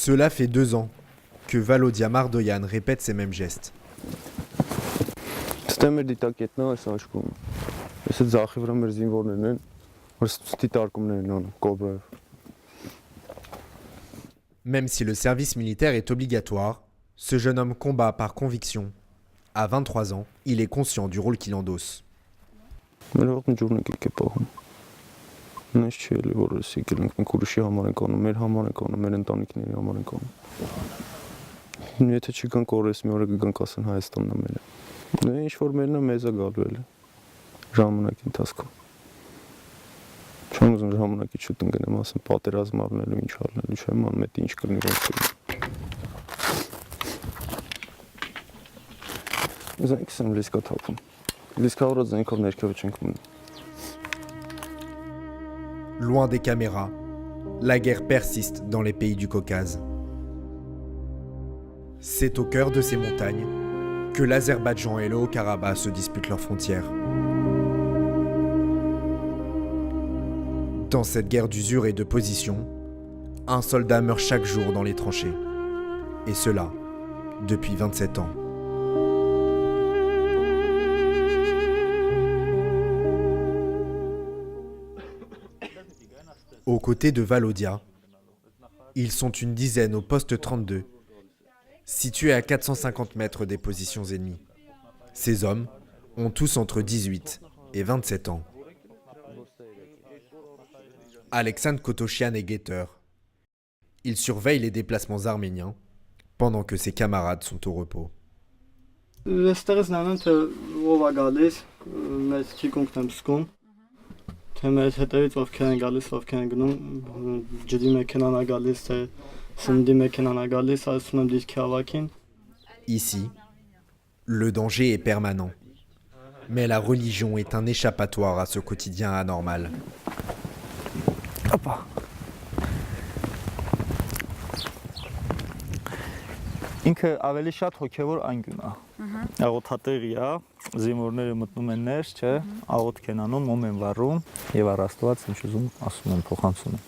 Cela fait 2 ans que Valodia Mardoyan répète ces mêmes gestes. Même si le service militaire est obligatoire, ce jeune homme combat par conviction. À 23 ans, il est conscient du rôle qu'il endosse. Loin des caméras, la guerre persiste dans les pays du Caucase. C'est au cœur de ces montagnes que l'Azerbaïdjan et le Haut-Karabakh se disputent leurs frontières. Dans cette guerre d'usure et de position, un soldat meurt chaque jour dans les tranchées. Et cela, depuis 27 ans. Aux côtés de Valodia, ils sont une dizaine au poste 32, situé à 450 mètres des positions ennemies. Ces hommes ont tous entre 18 et 27 ans. Alexandre Kotoshian est guetteur. Il surveille les déplacements arméniens pendant que ses camarades sont au repos. Ici, le danger est permanent. Mais la religion est un échappatoire à ce quotidien anormal. Ինքը ավելի շատ հոգևոր անկյուն է։ Աղոթատեղի է, զինվորները մտնում են ներս, չէ, աղոթք են անում, մոմ են վառում եւ առ Աստված ինչ ուզում ասում են, փոխանցում են։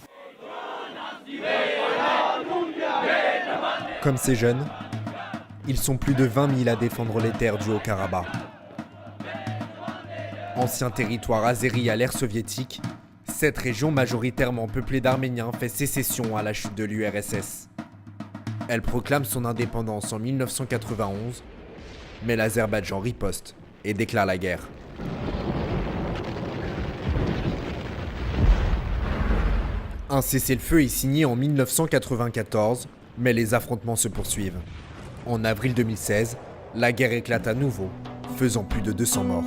Comme ces jeunes, ils sont plus de 20 000 à défendre les terres du Haut-Karabakh. Ancien territoire azéri à l'ère soviétique, cette région majoritairement peuplée d'Arméniens fait sécession à la chute de l'URSS. Elle proclame son indépendance en 1991, mais l'Azerbaïdjan riposte et déclare la guerre. Un cessez-le-feu est signé en 1994, mais les affrontements se poursuivent. En avril 2016, la guerre éclate à nouveau, faisant plus de 200 morts.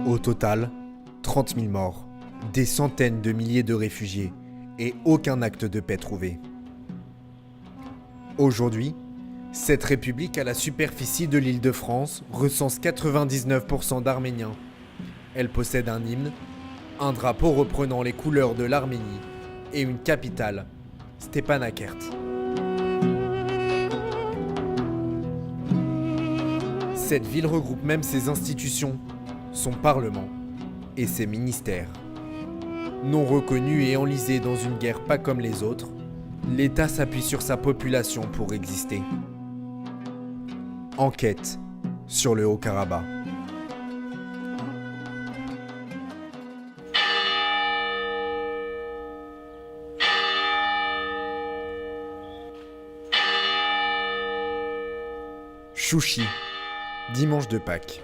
Au total, 30 000 morts, des centaines de milliers de réfugiés et aucun acte de paix trouvé. Aujourd'hui, cette république à la superficie de l'Île-de-France recense 99% d'Arméniens. Elle possède un hymne, un drapeau reprenant les couleurs de l'Arménie et une capitale, Stepanakert. Cette ville regroupe même ses institutions, son parlement et ses ministères. Non reconnu et enlisé dans une guerre pas comme les autres, l'État s'appuie sur sa population pour exister. Enquête sur le Haut-Karabakh. Chouchi, dimanche de Pâques.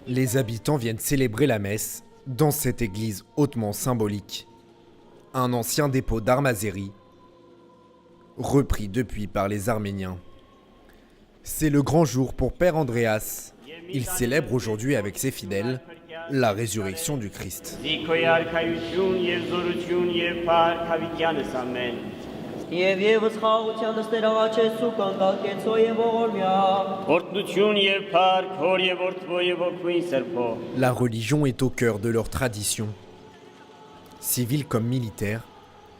Les habitants viennent célébrer la messe dans cette église hautement symbolique. Un ancien dépôt d'armes azéries, repris depuis par les Arméniens. C'est le grand jour pour Père Andreas. Il célèbre aujourd'hui avec ses fidèles la résurrection du Christ. La religion est au cœur de leur tradition. Civils comme militaires,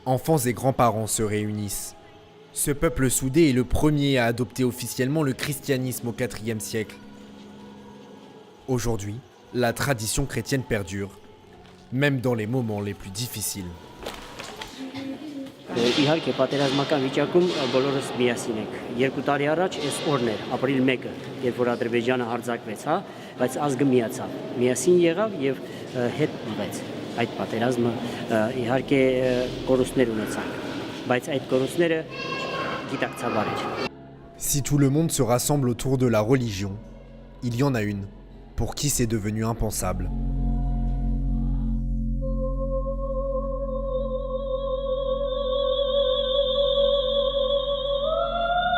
enfants et grands-parents se réunissent. Ce peuple soudé est le premier à adopter officiellement le christianisme au IVe siècle. Aujourd'hui, la tradition chrétienne perdure, même dans les moments les plus difficiles. Իհարկե պատերազմական վիճակում բոլորս միասին ենք։ 2 տարի առաջ այս օրն էր, ապրիլ 1-ը, երբ որ Ադրբեջանը հարձակվեց, հա, բայց ազգը միացավ, միասին եղավ եւ հետ մղեց։ Այդ պատերազմը իհարկե կորուստներ ունեցավ, բայց այդ կորուստները գիտակցաբար էր։ Si tout le monde se rassemble autour de la religion, il y en a une pour qui c'est devenu impensable.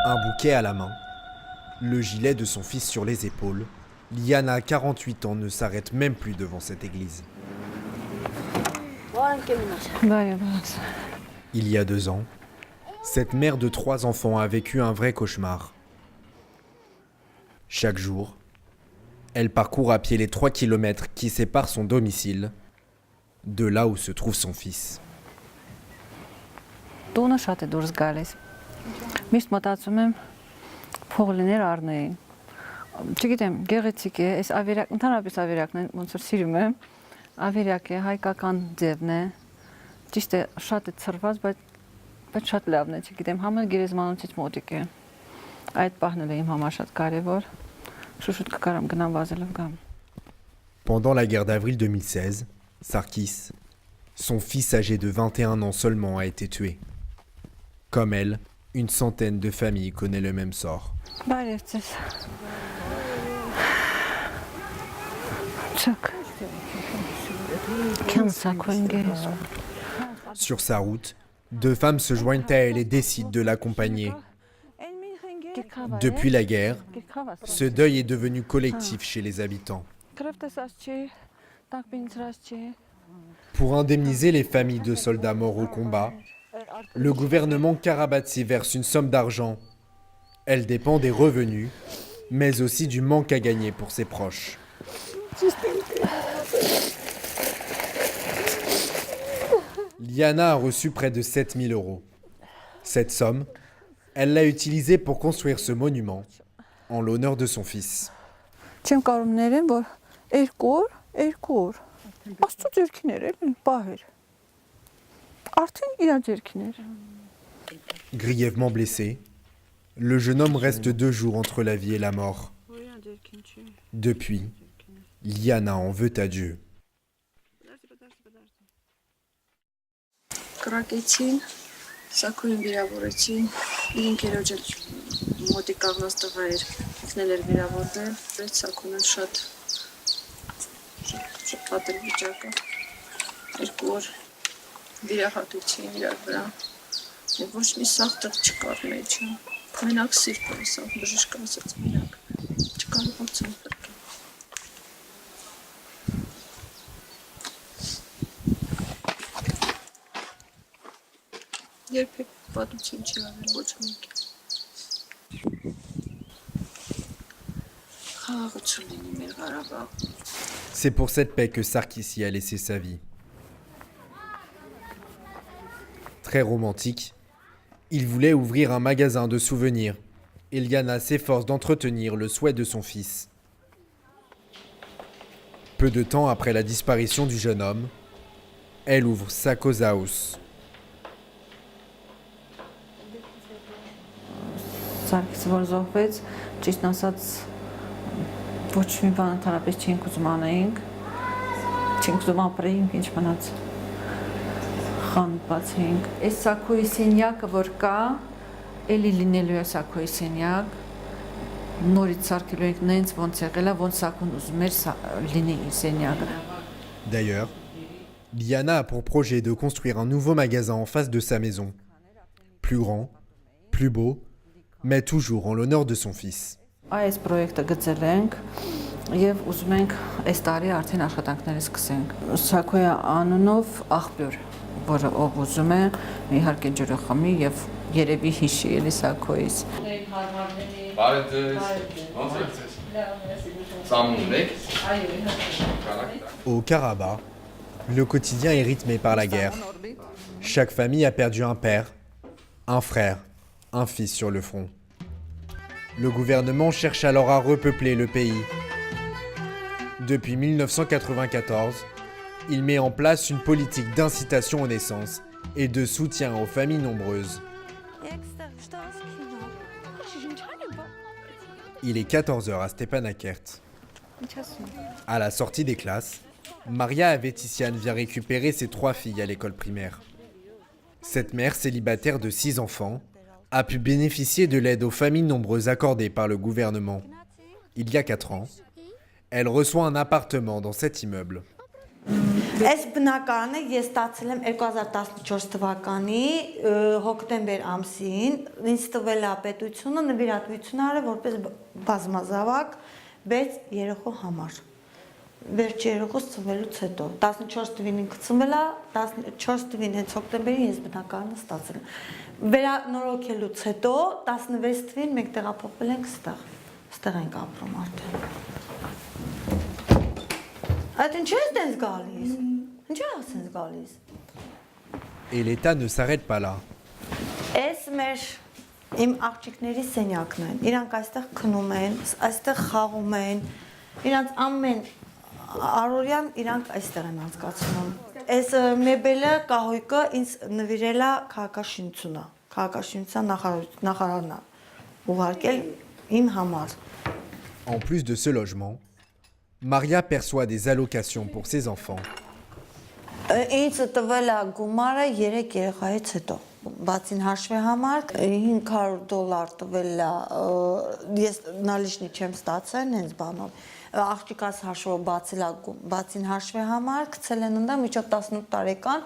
Un bouquet à la main, le gilet de son fils sur les épaules, Liana, 48 ans, ne s'arrête même plus devant cette église. Il y a 2 ans, cette mère de 3 enfants a vécu un vrai cauchemar. Chaque jour, elle parcourt à pied les 3 kilomètres qui séparent son domicile de là où se trouve son fils. Միշտ մտածում եմ փող լիներ առնեի։ Չգիտեմ, գեղեցիկ է, այս ավերակ, ընդհանրապես ավերակն է, ոնց որ սիրում եմ։ Ավերակ է, հայկական ձևն է։ Ճիշտ է, շատ է ցրված, բայց շատ լավն է, չգիտեմ, համը գերեզմանոցից մոտիկ է։ Այդ պահն էլ է իմ համար շատ կարևոր։ Շուշուտ կկարամ գնամ վազելով գամ։ Pendant la guerre d'avril 2016, Sarkis, son fils âgé de 21 ans seulement, a été tué. Comme elle, une centaine de familles connaît le même sort. Sur sa route, 2 femmes se joignent à elle et décident de l'accompagner. Depuis la guerre, ce deuil est devenu collectif chez les habitants. Pour indemniser les familles de soldats morts au combat, le gouvernement Karabatsi verse une somme d'argent. Elle dépend des revenus, mais aussi du manque à gagner pour ses proches. Liana a reçu près de 7 000 €. Cette somme, elle l'a utilisée pour construire ce monument en l'honneur de son fils. Grièvement blessé, le jeune homme reste 2 jours entre la vie et la mort. Depuis, Liana en veut à Dieu. Եվ ոչ մի սաղ տեղ չկար մեջը, մենակ սիրտ է սաղ, բժիշկ ասաց մենակ, չկարողացան պրկել։ Երբեք պատմություն չի ավել ոչ մեկի։ Խաղաղություն լինի մեր Ղարաբաղ։ C'est pour cette paix que Sarkis y a laissé sa vie. Très romantique, il voulait ouvrir un magasin de souvenirs et Liana s'efforce d'entretenir le souhait de son fils. Peu de temps après la disparition du jeune homme, elle ouvre Sako's House. Սարգիսը որ զոհվեց, ճիշտ ասած ոչ մի բան ընդհանրապես չենք ուզում անեինք, չենք ուզում ապրեինք, ինչ մնաց խանութ բացեինք։ Այս Սաքոյի սենյակը որ կա, էլի լինելու է Սաքոյի սենյակ, նորից սարքելու ենք նենց ոնց եղել է, ոնց Սաքոն ուզում էր լինի իր սենյակը։ D'ailleurs, Liana a pour projet de construire un nouveau magasin en face de sa maison. Plus grand, plus beau, mais toujours en l'honneur de son fils. Այս պրոյեկտը գծել ենք եւ ուզում ենք այս տարի արդեն աշխատանքները սկսենք։ Սաքոյի անունով աղբյուր, որը ով ուզում է, իհարկե ջուրը խմի եւ երևի հիշի էլի Սաքոյից։ Au Karabakh, le quotidien est rythmé par la guerre. Chaque famille a perdu un père, un frère, un fils sur le front. Le gouvernement cherche alors à repeupler le pays. Depuis 1994, il met en place une politique d'incitation aux naissances et de soutien aux familles nombreuses. Il est 14h à Stepanakert. À la sortie des classes, Maria Avetissian vient récupérer ses 3 filles à l'école primaire. Cette mère célibataire de 6 enfants a pu bénéficier de l'aide aux familles nombreuses accordée par le gouvernement. Il y a 4 ans, elle reçoit un appartement dans cet immeuble. Այս բնակարանը ես ստացել եմ 2014 թվականի հոկտեմբեր ամսին, ինձ տվել է պետությունը նվիրատվություն արել որպես բազմազավակ 6 երեխու համար։ Վերջ երեխուս ծնվելուց հետո 14 թվին ինքը ծնվել է, 14 թվին հենց հոկտեմբերին ես բնակարանը ստացել եմ։ Վերանորոգելուց հետո 16 թվին մենք տեղափոխվել ենք ստեղ։ Ստեղ ենք ապրում արդեն։ Այդ ինչ է դες գալիս։ Ինչ է ասես գալիս։ Et l'État ne s'arrête pas là. Այս մեր իմ աղջիկների սենյակն են։ Իրանք այստեղ քնում են, այստեղ խաղում են։ Իրանք ամեն առօրյան իրանք այստեղ են անցկացնում։ Այս մեբելը կահույկը ինձ նվիրել է քաղաքաշինությունը, քաղաքաշինության նախարարն է ուղարկել իմ համար։ En plus de ce logement, Maria perçoit des allocations pour ses enfants. Ինձ տվել է գումարը 3 երեխայից հետո։ Բացին հաշվի համար $500 տվել է, ես նալիշնի չեմ ստացել, հենց բանով։ Աղջիկաս հաշվով բացին հաշվի համար գցել են ընդա միջով 18 տարեկան,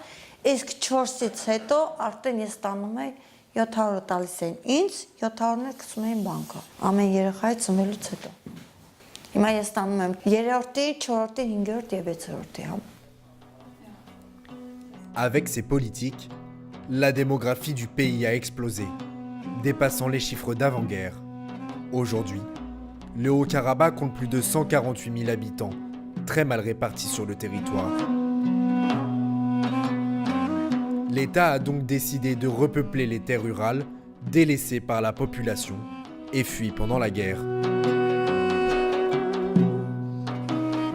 իսկ 4-ից հետո արդեն ես ստանում եմ 700 տալիս են ինձ, 700-ն էլ գցում էին բանկա։ Ամեն երեխայի ծնվելուց հետո։ Հիմա ես ստանում եմ 3-րդի, 4-րդի, 5-րդի եւ 6-րդի համ։ Avec ces politiques, la démographie du pays a explosé, dépassant les chiffres d'avant-guerre. Aujourd'hui, le Haut-Karabakh compte plus de 148 000 habitants, très mal répartis sur le territoire. L'État a donc décidé de repeupler les terres rurales, délaissées par la population et fuies pendant la guerre.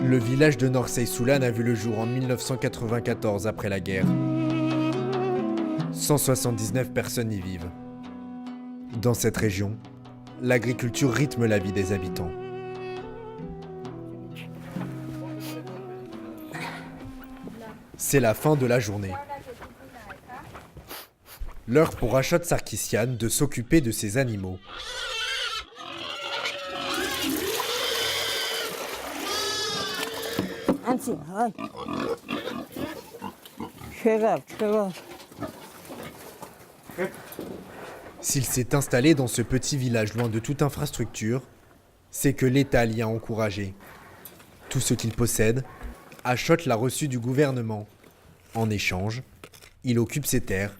Le village de Norsey-Soulan a vu le jour en 1994 après la guerre. 179 personnes y vivent. Dans cette région, l'agriculture rythme la vie des habitants. C'est la fin de la journée. L'heure pour Ashot Sarkissian de s'occuper de ses animaux. S'il s'est installé dans ce petit village loin de toute infrastructure, c'est que l'État l'y a encouragé. Tout ce qu'il possède, Ashot l'a reçu du gouvernement. En échange, il occupe ses terres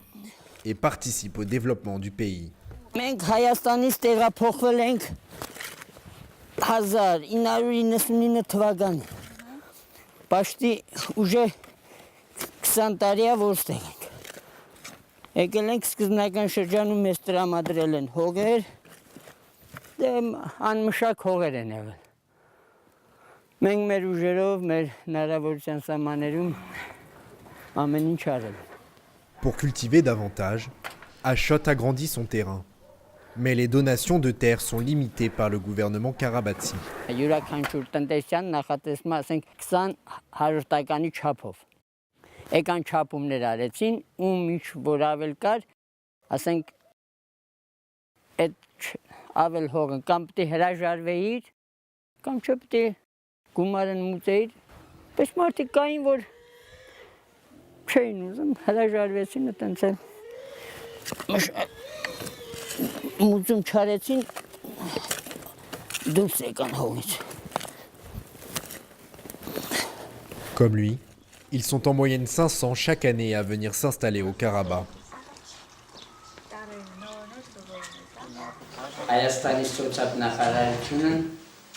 et participe au développement du pays. Մենք Հայաստանից տեղափոխվել ենք 1999 թվականին։ Պաշտի ուժե 20 տարի է որ ստեղ ենք։ Եկել ենք սկզբնական շրջանում մեզ տրամադրել են հողեր, անմշակ հողեր են եղել։ Մենք մեր ուժերով, մեր հնարավորության սահմաններում ամեն ինչ արել։ Pour cultiver davantage, Ashot agrandit son terrain. Mais les donations de terre sont limitées par le gouvernement Karabatsi. Յուրաքանչյուր տնտեսության նախատեսվում է ասենք 20-100 տականի չափով։ Եկան չափումներ արեցին, ում ինչ որ ավել կար, ասենք այդ ավել հողը կամ պետք է հրաժարվեիր, կամ չէ պետք է գումարը մուծեիր։ Պես մարդիկ կային, որ չէին ուզում, հրաժարվեցին, այտենց էլ մուծում չարեցին, դուրս եկան հողից։ Comme lui, ils sont en moyenne 500 chaque année à venir s'installer au Karabakh. Հայաստանի սոցիալ նախարարությունը,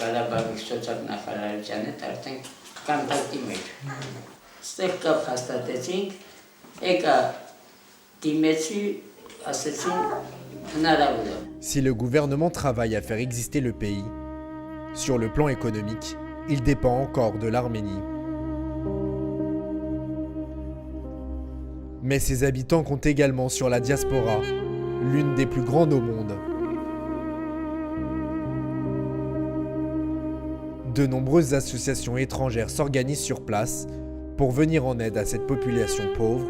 Ղարաբաղի սոցիալ նախարարության հետ արդեն կոնտակտի մեջ։ Ստեղ կապ հաստատեցինք, եկա դիմեցի, ասեցին հնարավոր է։ Si le gouvernement travaille à faire exister le pays, sur le plan économique, il dépend encore de l'Arménie. Mais ses habitants comptent également sur la diaspora, l'une des plus grandes au monde. De nombreuses associations étrangères s'organisent sur place pour venir en aide à cette population pauvre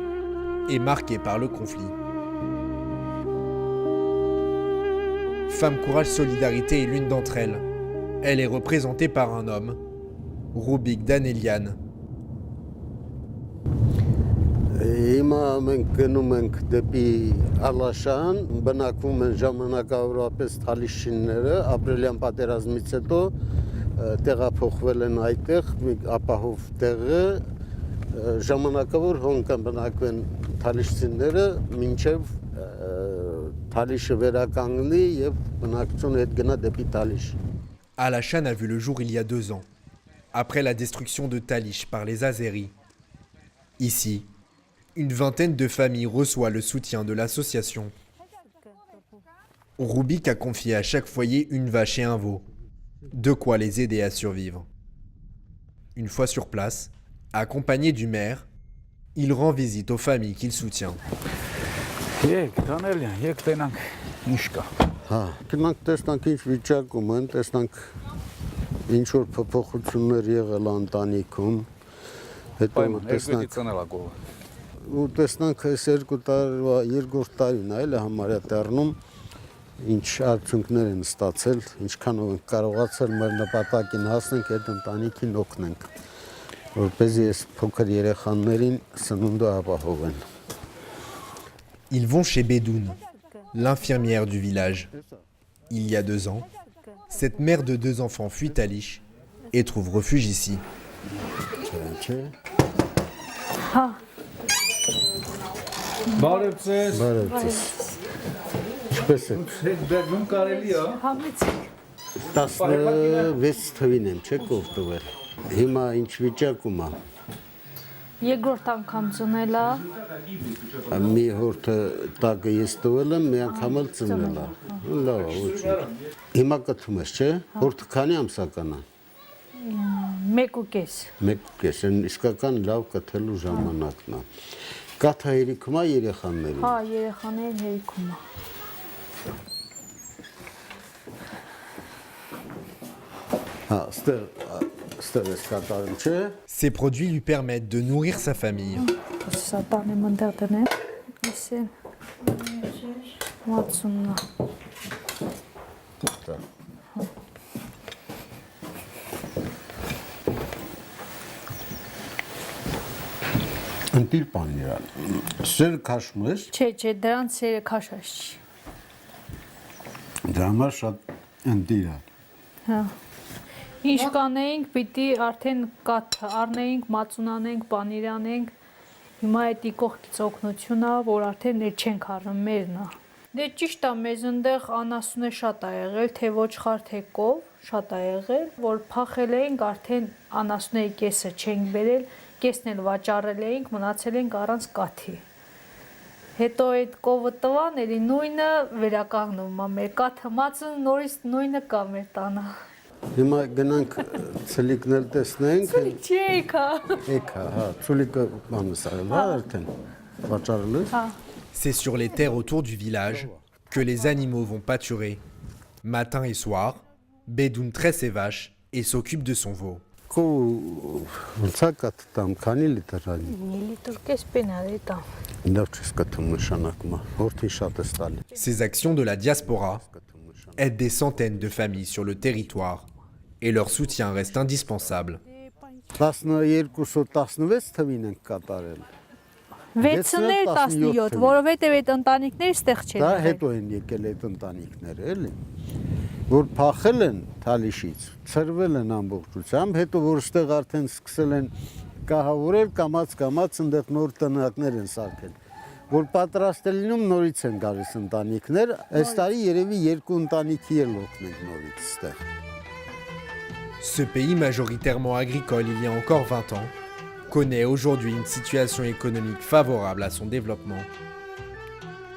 et marquée par le conflit. Femme Courage Solidarité est l'une d'entre elles. Elle est représentée par un homme, Rubik Danelian. Հիմա մենք գնում ենք դեպի Ալաշան, բնակվում են ժամանակավորապես թալիշինները, ապրիլյան պատերազմից հետո տեղափոխվել են այդտեղ, մի ապահով տեղը, ժամանակավոր հոն կբնակվեն թալիշինները, մինչև թալիշը վերականգնի եւ բնակչությունը հետ գնա դեպի Թալիշ։ Alachan a vu le jour il y a 2 ans, après la destruction de Talish par les Azéris. Ici, une vingtaine de familles reçoit le soutien de l'association. Rubik a confié à chaque foyer une vache et un veau, de quoi les aider à survivre. Une fois sur place, accompagné du maire, il rend visite aux familles qu'il soutient. Գնանք տեսնանք ինչ վիճակում են, տեսնանք ինչ որ փոփոխություններ եղել ընտանիքում, հետո տեսնանք ու տեսնանք այս 2 տարվա երկրորդ տարին այլ համարյա դառնում ինչ արդյունքներ են ստացել, ինչքանով ենք կարողացել մեր նպատակին հասնենք, այդ ընտանիքին օգնենք, որպեսզի այս փոքր երեխաներին սնունդը ապահովեն։ Ils vont chez Bedoun, l'infirmière du village. Il y a 2 ans, cette mère de 2 enfants fuit Talish et trouve refuge ici. Ինչպես է։ 16 թվին եմ չէ կողտվել։ Հիմա ինչ վիճակում է։ Երկրորդ անգամ ծնել է։ Մի հորթը տակը ես տվել եմ, մի անգամ էլ ծնել է։ Լավ է, ոչ։ Հիմա կթում ես, չէ։ Հորթը քանի ամսական է։ 1.5։ 1.5, այն իսկական լավ կթելու ժամանակն է։ Կաթա հերիքում է երեխաներին։ Հա, երեխաներին հերիքում է։ Հա, ստեղ ես կատարում, չէ։ Ces produits lui permettent de nourrir sa famille. Սա տանեմ ընդեղ դնեմ։ Իսեն 60-ն։ Ընտիր բան իրան։ Սեր քաշում ես։ Չէ, դրանց սերը քաշած չի։ Դրա համար շատ ընտիր է։ Հա։ Ինչ կանեինք, պիտի արդեն կաթ առնեինք, մածունանենք, պանիրանենք։ Հիմա այդ կողքից օգնություն է, որ արդեն չենք առնում, մերն է։ Դե ճիշտ է, մեզ ընդեղ անասունը շատ է եղել, թե ոչխար, թե կով, շատ է եղել, որ փախել էինք, արդեն անասունների կեսը չենք բերել, կեսն էլ վաճառել էինք, մնացել ենք առանց կաթի։ Հետո այդ կովը տվան, էլի նույնը վերականգնում է մեր կաթը մածուն, նորից նույնը կա մեր տանը։ Հիմա գնանք ցլիկներ տեսնենք։ Ցլիկ չի եկա։ Եկա, հա, ցլիկը բանս արել, հա, արդեն վաճառել ես։ Հա։ C'est sur les terres autour du village que les animaux vont pâturer. Matin et soir, Bedoun traite ses vaches et s'occupe de son veau. Ոնցակա տամ, քանի լիտր անի։ Լիտր կես պենալ է տա։ Լավ չես կթում նշանակում, հորթին շատ է ստալի։ Ces actions de la diaspora aident des centaines de familles sur le territoire et leur soutien reste indispensable. 12-16 թվին ենք կատարել։ 6-ներ 17, որովհետև այդ ընտանիքները ստեղ չեն Դա եղել։ հետո են եկել այդ ընտանիքները, էլի։ Որ փախել են Թալիշից, ծրվել են ամբողջությամբ, հետո որ ստեղ արդեն սկսել են կահավորել, կամաց ընդեղ նոր տնակներ են սարքել։ Որ պատրաստ է լինում նորից են գալիս ընտանիքներ, այս տարի երևի 2 ընտանիքի էլ օգնենք նորից ստեղ։ Ce pays majoritairement agricole il y a encore 20 ans connaît aujourd'hui une situation économique favorable à son développement.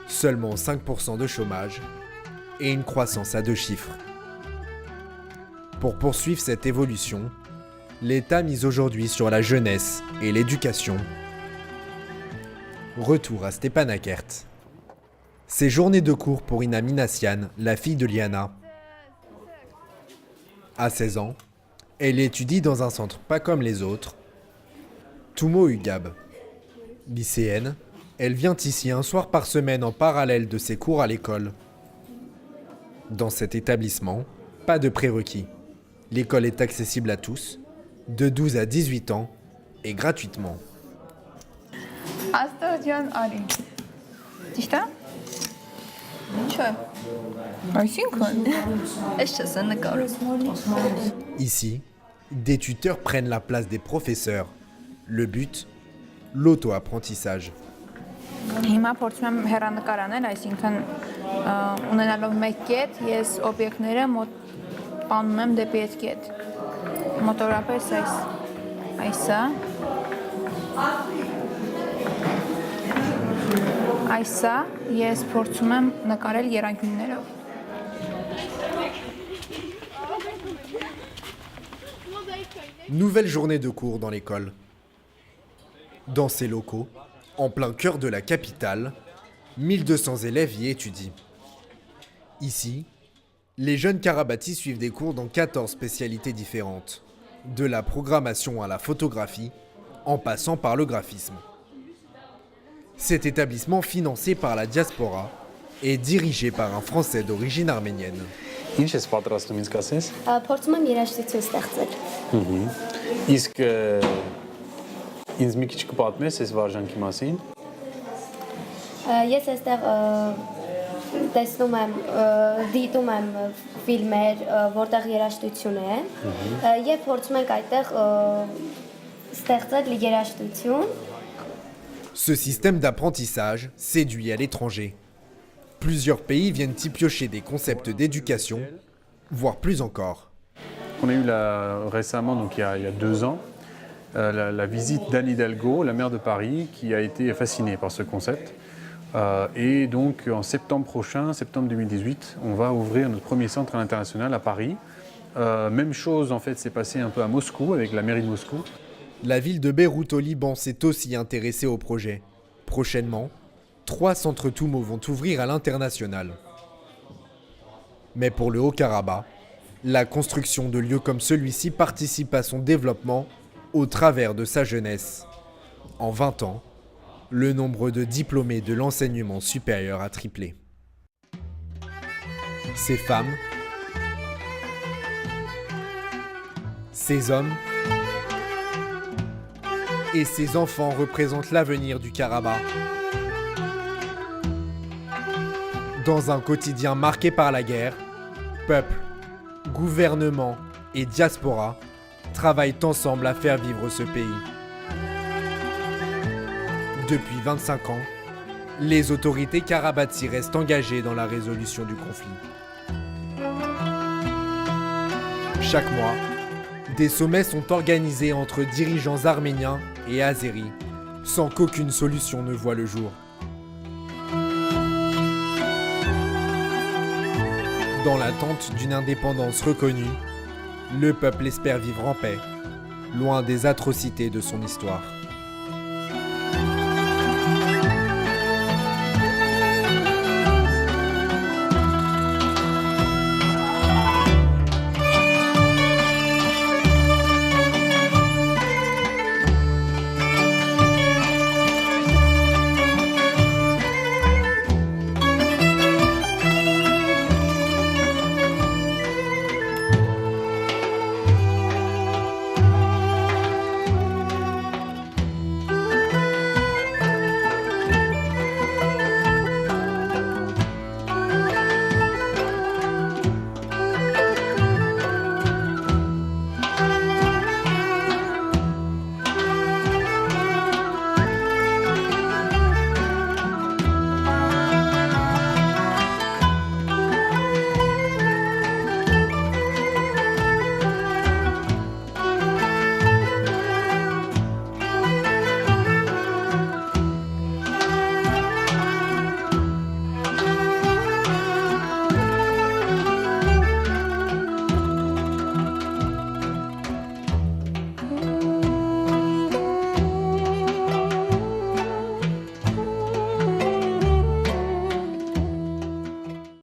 Seulement 5% de chômage et une croissance à 2 chiffres. Pour poursuivre cette évolution, l'État mise aujourd'hui sur la jeunesse et l'éducation. Retour à Stepanakert. Ces journées de cours pour Ina Minassian, la fille de Liana. À 16 ans, elle étudie dans un centre pas comme les autres, Tumo Ugab. Lycéenne, elle vient ici un soir par semaine en parallèle de ses cours à l'école. Dans cet établissement, pas de prérequis. L'école est accessible à tous, de 12 à 18 ans, et gratuitement. Աստղջան արի։ Ճիշտ է։ Ինչ է։ Այսինքն, ես չես նկարում։ Ici, des tuteurs prennent la place des professeurs. Le but, l'auto-apprentissage. Հիմա փորձում եմ հեռանկար անել, այսինքն ունենալով մեկ կետ, ես օբյեկտները պանում եմ դեպի այդ կետ։ Մոտորապես այսա։ Այսա ես փորձում եմ նկարել եռանկյուններով։ Nouvelle journée de cours dans l'école. Dans ces locaux, en plein cœur de la capitale, 1200 élèves y étudient. Ici, les jeunes Karabati suivent des cours dans 14 spécialités différentes, de la programmation à la photographie, en passant par le graphisme. Cet établissement financé par la diaspora est dirigé par un Français d'origine arménienne. Ինչ ես պատրաստում ինձ կասես։ Փորձում եմ երաժշտություն ստեղծել։ Իսկ ինձ մի քիչ կպատմես այս վարժանքի մասին։ Ես այստեղ տեսնում եմ, դիտում եմ ֆիլմեր, որտեղ երաժշտություն է, եւ փորձում ենք այդտեղ ստեղծել երաժշտություն։ Ce système d'apprentissage séduit à l'étranger. Plusieurs pays viennent y piocher des concepts d'éducation, voire plus encore. On a eu récemment, donc il y a 2 ans, la visite d'Anne Hidalgo, la maire de Paris, qui a été fascinée par ce concept. Et donc en septembre prochain, septembre 2018, on va ouvrir notre premier centre international à Paris. Même chose en fait s'est passé un peu à Moscou avec la mairie de Moscou. La ville de Beyrouth au Liban s'est aussi intéressée au projet. Prochainement, 3 centres Tumo vont ouvrir à l'international. Mais pour le Haut-Karabakh, la construction de lieux comme celui-ci participe à son développement au travers de sa jeunesse. En 20 ans, le nombre de diplômés de l'enseignement supérieur a triplé. Ces femmes, ces hommes et ces enfants représentent l'avenir du Karabakh. Dans un quotidien marqué par la guerre, peuple, gouvernement et diaspora travaillent ensemble à faire vivre ce pays. Depuis 25 ans, les autorités Karabati restent engagées dans la résolution du conflit. Chaque mois, des sommets sont organisés entre dirigeants arméniens et azéris, sans qu'aucune solution ne voie le jour. Dans l'attente d'une indépendance reconnue, le peuple espère vivre en paix, loin des atrocités de son histoire.